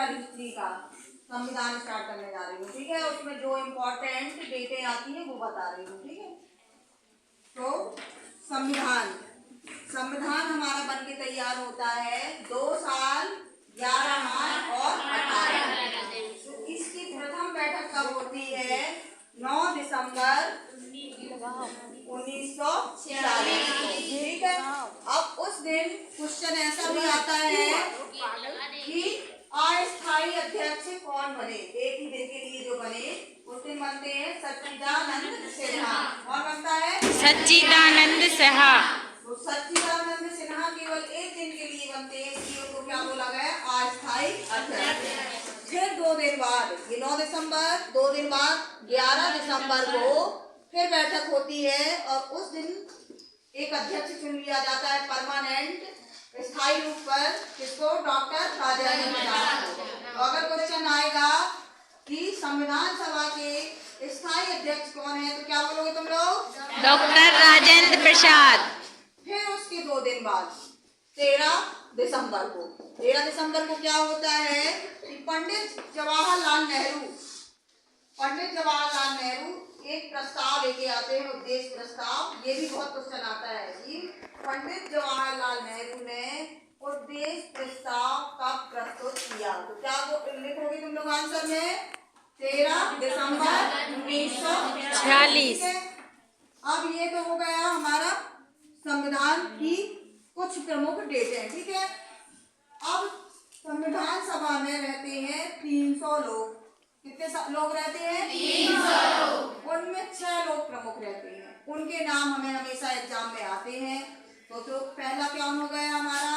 Registry का संविधान start करने जा रही हूँ, ठीक है। उसमें जो इम्पोर्टेंट डेटें आती है वो बता रही हूँ, ठीक है। तो संविधान हमारा बन के तैयार होता है 2 साल 11 माह और 18। तो इसकी प्रथम बैठक कब होती है? 9 दिसंबर 1946, ठीक है। अब उस दिन क्वेश्चन ऐसा भी आता है कि अस्थायी अध्यक्ष कौन बने। एक ही दिन के लिए जो बने उस दिन बनते हैं सच्चिदानंद सिन्हा। कौन बनता है? सच्चिदानंद सिन्हा। तो सच्चिदानंद सिन्हा केवल एक दिन के लिए बनते हैं, इसलिए उनको क्या बोला गया? अस्थायी अध्यक्ष। फिर 2 दिन बाद, ये 9 दिसंबर, 2 दिन बाद 11 दिसंबर को फिर बैठक होती है और उस दिन एक अध्यक्ष चुन लिया जाता है परमानेंट, स्थायी रूप पर। किसको? डॉक्टर राजेंद्र प्रसाद। तो अगर क्वेश्चन आएगा कि संविधान सभा के स्थायी अध्यक्ष कौन है, तो क्या बोलोगे तुम लोग? डॉक्टर राजेंद्र प्रसाद। फिर उसके 2 दिन बाद 13 दिसंबर को क्या होता है कि पंडित जवाहरलाल नेहरू एक प्रस्ताव लेके आते हैं, उद्देश्य प्रस्ताव। ये भी बहुत क्वेश्चन आता है कि पंडित जवाहरलाल नेहरू ने उद्देश्य प्रस्ताव कब प्रस्तुत किया। तो क्या लिखोगे तुम लोग आंसर में? 13 दिसंबर 1946। अब ये तो हो गया हमारा संविधान की कुछ प्रमुख डेटें, ठीक है। अब संविधान सभा में रहते हैं 300 लोग। कितने लोग रहते हैं? 300 लोग। उनमें 6 लोग प्रमुख रहते हैं, उनके नाम हमें हमेशा एग्जाम में आते हैं। तो पहला कौन हो गया हमारा?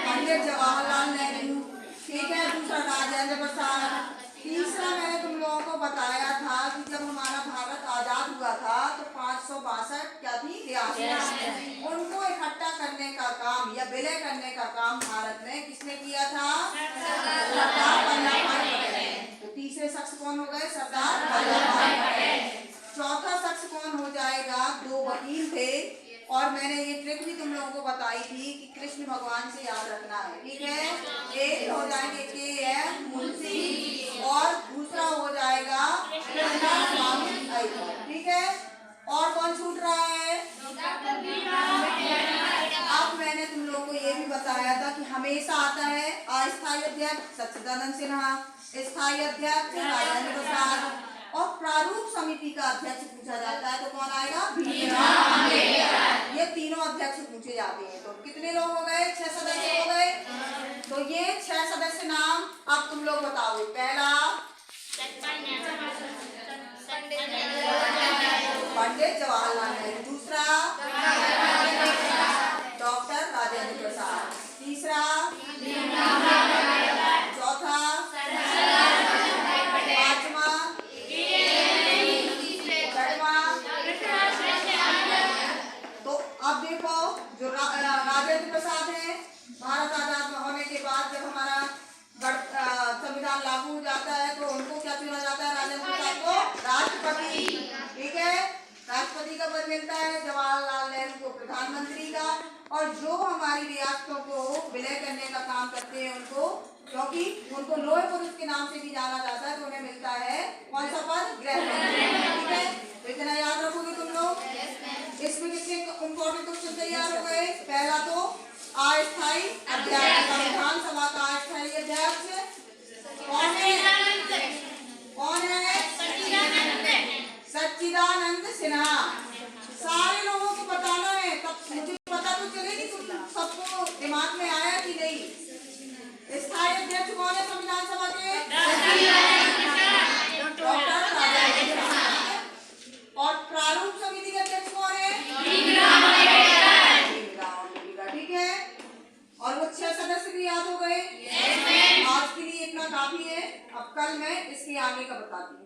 पंडित जवाहरलाल नेहरू, ठीक है। दूसरा राजेंद्र प्रसाद। तीसरा मैंने तुम लोगों को बताया था कि जब हमारा भारत आजाद हुआ था तो 562 क्या थी? रियासतें। उनको इकट्ठा करने का काम या विलय करने का काम भारत में किसने किया था? सरदार वल्लभ भाई पटेल। तो तीसरे शख्स कौन हो गए? सरदार वल्लभ भाई पटेल। चौथा शख्स कौन हो जाएगा? 2 वकील थे और मैंने ये ट्रिक भी तुम लोगों को बताई थी कि कृष्ण भगवान से याद रखना है, ठीक है। एक हो जाएंगे के.एम. मुंशी और दूसरा हो जाएगा स्वामी अय्यर, ठीक है। और कौन छूट रहा है? अब मैंने तुम लोगों को ये भी बताया था कि हमेशा आता है अस्थायी अध्यक्ष सच्चिदानंद सिन्हा, स्थायी अध्यक्ष राजेंद्र प्रसाद और प्रारूप समिति का अध्यक्ष पूछा जाता है तो कौन आएगा? ये तीनों अध्यक्ष पूछे जाते हैं। तो कितने लोग हो गए? 6 सदस्य हो गए। तो ये 6 सदस्य नाम अब तुम लोग बताओ। पहला पंडित जवाहरलाल नेहरू, दूसरा डॉक्टर राजेंद्र प्रसाद, तीसरा, चौथा, पांचवा, छठवा। तो अब देखो जो राजेंद्र प्रसाद है, भारत आजाद होने के बाद जब हमारा संविधान लागू हो जाता है तो उनको क्या चुना जाता है? राजेंद्र प्रसाद को राष्ट्रपति, ठीक है। राष्ट्रपति का पद मिलता है, जवाहरलाल नेहरू को प्रधानमंत्री का, और जो हमारी रियासतों को विलय करने का काम करते हैं उनको, क्योंकि उनको लोहे पुरुष के नाम से भी जाना जाता है, तो उन्हें मिलता है कौन सा पद? गृह मंत्री, ठीक है। तो इतना याद रखोगे तुम लोग। इसमें कितने इम्पोर्टेंट क्वेश्चन तैयार हो गए? पहला तो अस्थायी अध्यक्ष, संविधान सभा का अस्थायी अध्यक्ष कौन है? सच्चिदानंद सिन्हा। सारे लोगों को बताना है, तब मुझे पता तो चलेगी तुम सबको दिमाग में आया कि नहीं। स्थायी अध्यक्ष कौन है संविधान सभा के? डॉक्टर राजेंद्र प्रसाद। और प्रारूप समिति के अध्यक्ष कौन है? ठीक है। और वो 6 सदस्य भी याद हो गए। आज के लिए इतना काफी है। अब कल मैं इसके आगे का बताती हूँ।